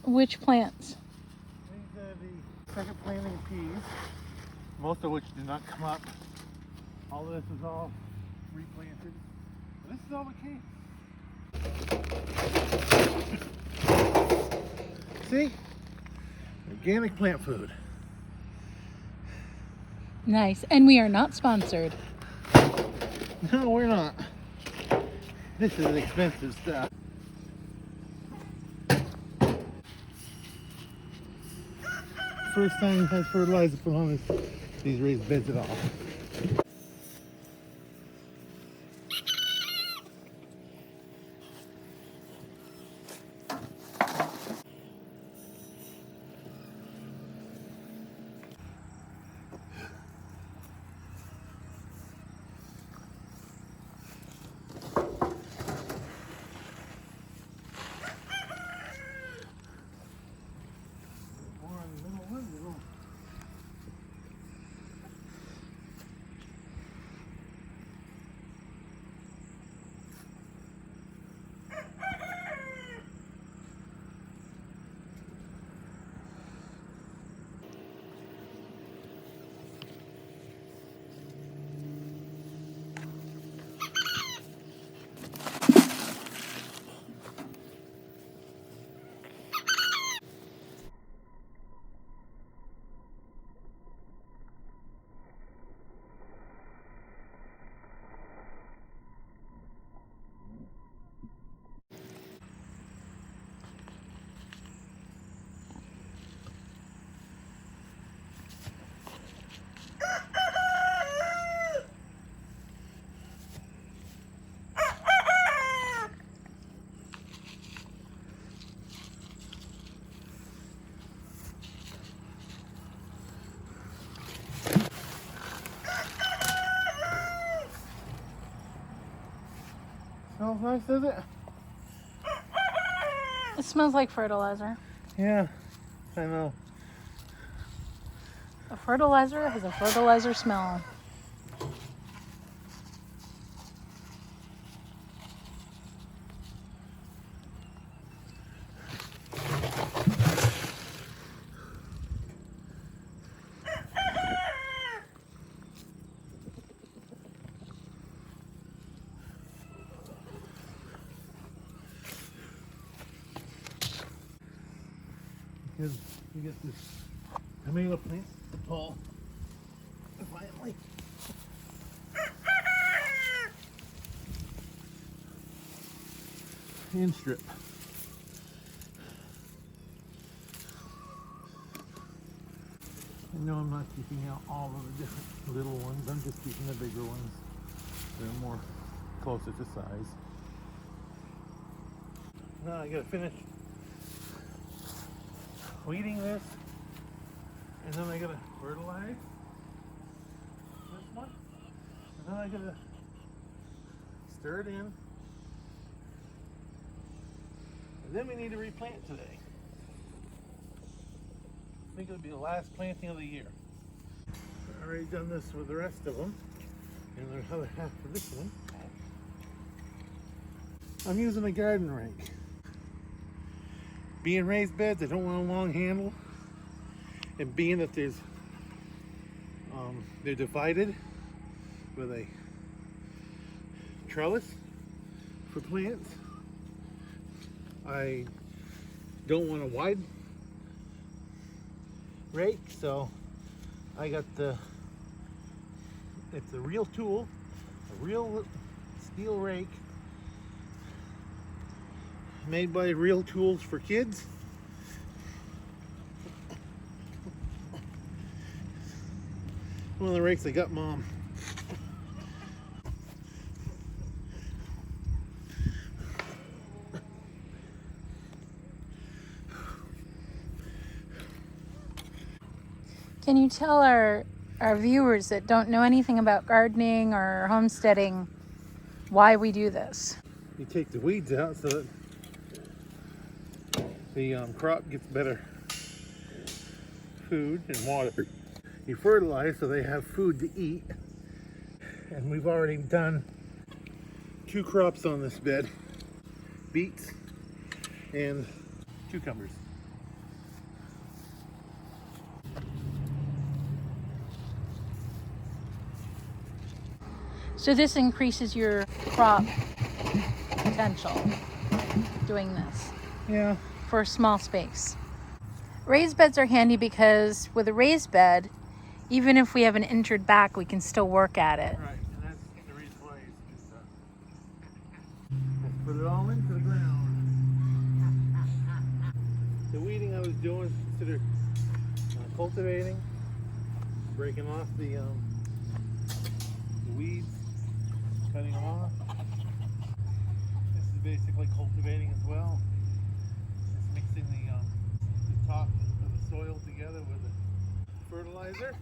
Which plants? These are the second planting peas, most of which did not come up. All of this is all replanted. This is all that came. See? Organic plant food. Nice. And we are not sponsored. No, we're not. This is expensive stuff. First time we've had fertilizer put on these raised beds at all. Smells nice, does it? It smells like fertilizer. Yeah, I know. A fertilizer has a fertilizer smell. Because we get this tomato plant to pull. Finally. And strip. I know I'm not keeping out all of the different little ones. I'm just keeping the bigger ones. They're more closer to size. Now I gotta finish weeding this, and then I gotta fertilize this one, and then I gotta stir it in, and then we need to replant today. I think it'll be the last planting of the year. I've already done this with the rest of them, and the other half for this one. I'm using a garden rake. Being raised beds, I don't want a long handle, and being that they're divided with a trellis for plants, I don't want a wide rake, so I got it's a real tool, a real steel rake made by Real Tools for Kids. One of the rakes I got Mom. Can you tell our viewers that don't know anything about gardening or homesteading why we do this? You take the weeds out so that the crop gets better food and water. You fertilize so they have food to eat. And we've already done 2 crops on this bed. Beets and cucumbers. So this increases your crop potential doing this Yeah. for a small space. Raised beds are handy because with a raised bed, even if we have an injured back, we can still work at it. Right, and that's the reason why it's let's put it all into the ground. The weeding I was doing is considered cultivating, breaking off the weeds, cutting them off. This is basically cultivating as well. Just mixing the top of the soil together with the fertilizer.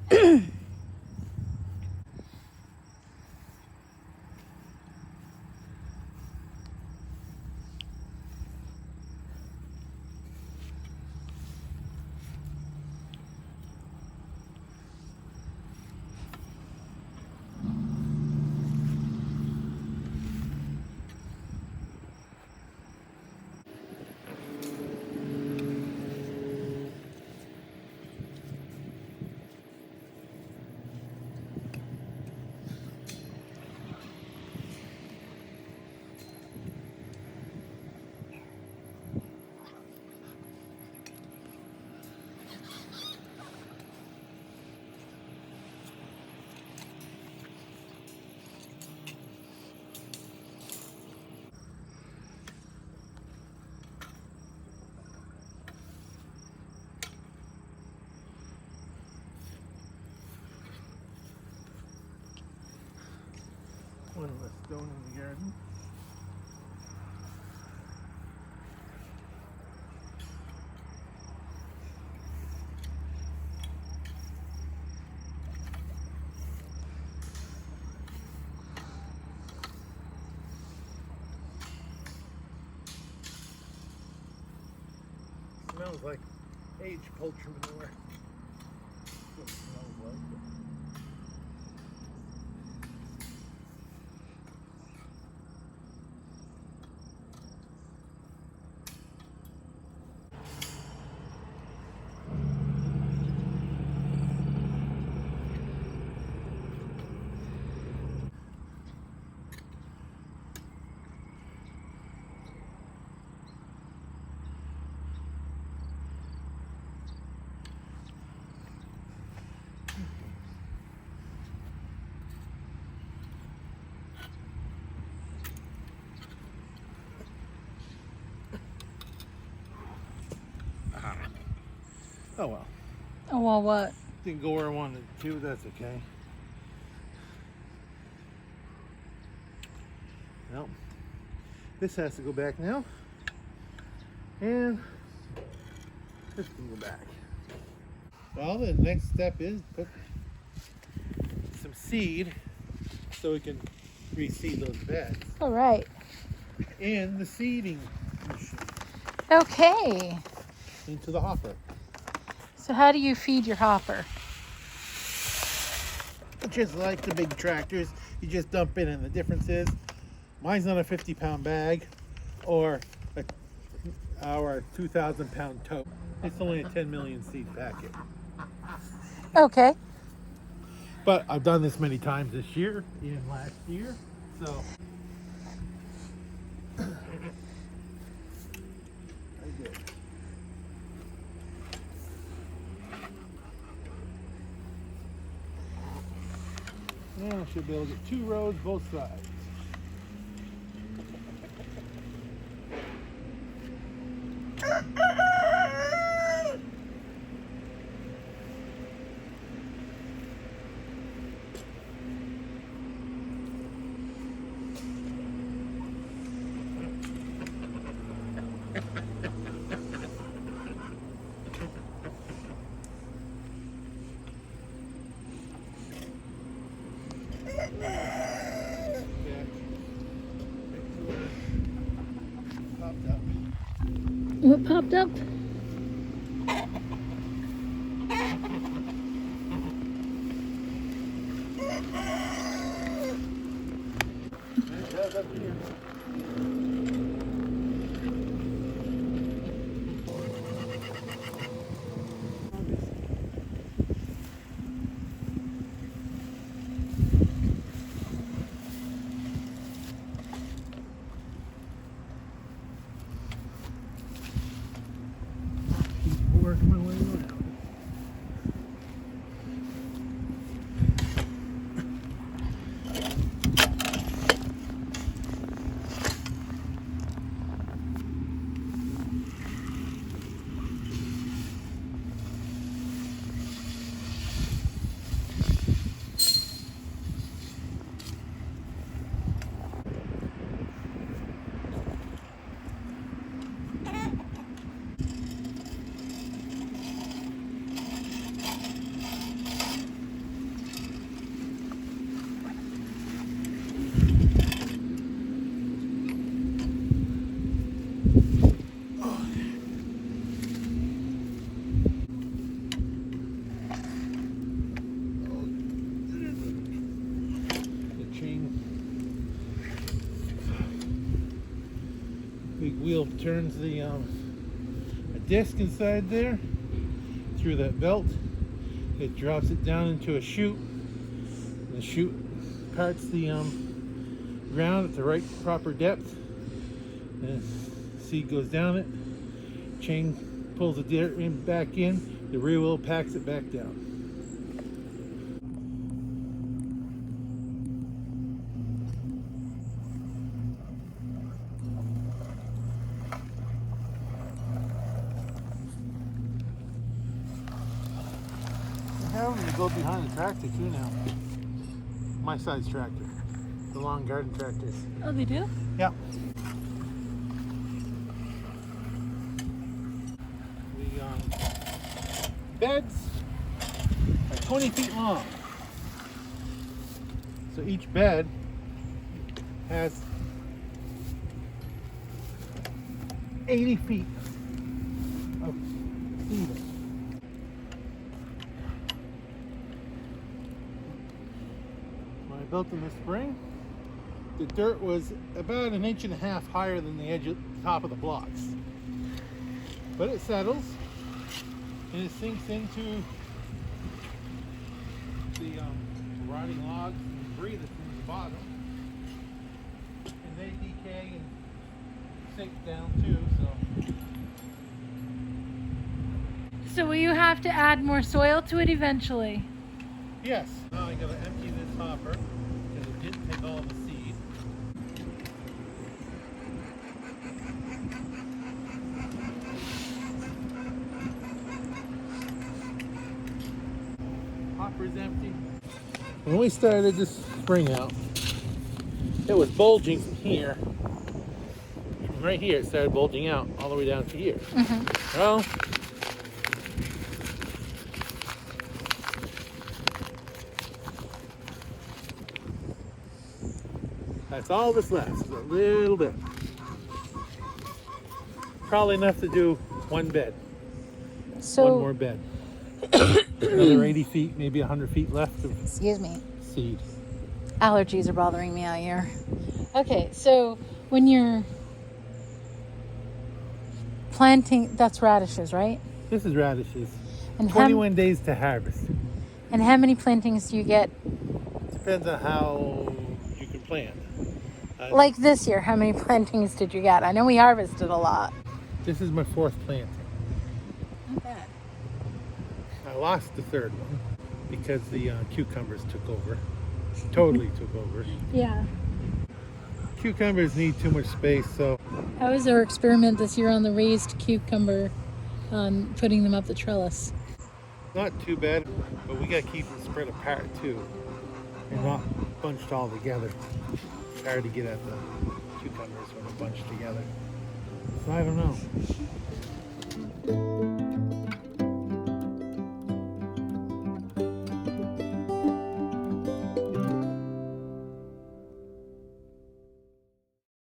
One less stone in the garden. Smells like aged poultry manure. That's what it smells like. Oh well. Oh, well, what? Didn't go where I wanted to, that's okay. Well, this has to go back now. And this can go back. Well, the next step is put some seed so we can reseed those beds. All right. And the seeding machine Okay. into the hopper. So how do you feed your hopper? Just like the big tractors, you just dump it in. The difference is mine's not a 50-pound bag or our 2,000-pound tote. It's only a 10 million seed packet. Okay. But I've done this many times this year and last year, so I did. Now I should be able to get 2 rows both sides. Popped up. What popped up? It does up here. work my way around. Big wheel turns the a disc inside there through that belt. It drops it down into a chute. The chute parts the ground at the right proper depth. And seed goes down it. Chain pulls the dirt back in. The rear wheel packs it back down. Having to go behind the tractor too now. My size tractor. The long garden tractors. Oh, they do? Yeah. The beds are 20 feet long. So each bed has 80 feet of seeding. When I built them this spring, the dirt was about 1.5 inches higher than the edge of the top of the blocks. But it settles and it sinks into the rotting logs and debris that's in the bottom. And they decay and sink down too, so. So will you have to add more soil to it eventually? Yes. Now I gotta empty this hopper because it didn't take all the seed. Hopper's empty. When we started this spring out, it was bulging from here. From right here, it started bulging out all the way down to here. Mm-hmm. Well, that's all that's left, is a little bit. Probably enough to do one bed. So, one more bed. Another 80 feet, maybe 100 feet left of excuse me. seed. Allergies are bothering me out here. Okay, so when you're planting, that's radishes, right? This is radishes. And 21 days to harvest. and how many plantings do you get? Depends on how you can plant. Like this year, how many plantings did you get? I know we harvested a lot. This is my 4th planting. Not bad. I lost the 3rd one because the cucumbers took over. Totally took over. Yeah. Cucumbers need too much space, so How was our experiment this year on the raised cucumber, putting them up the trellis? not too bad, but we got to keep them spread apart too and not bunched all together. It's hard to get at the cucumbers when they're bunched together. So I don't know.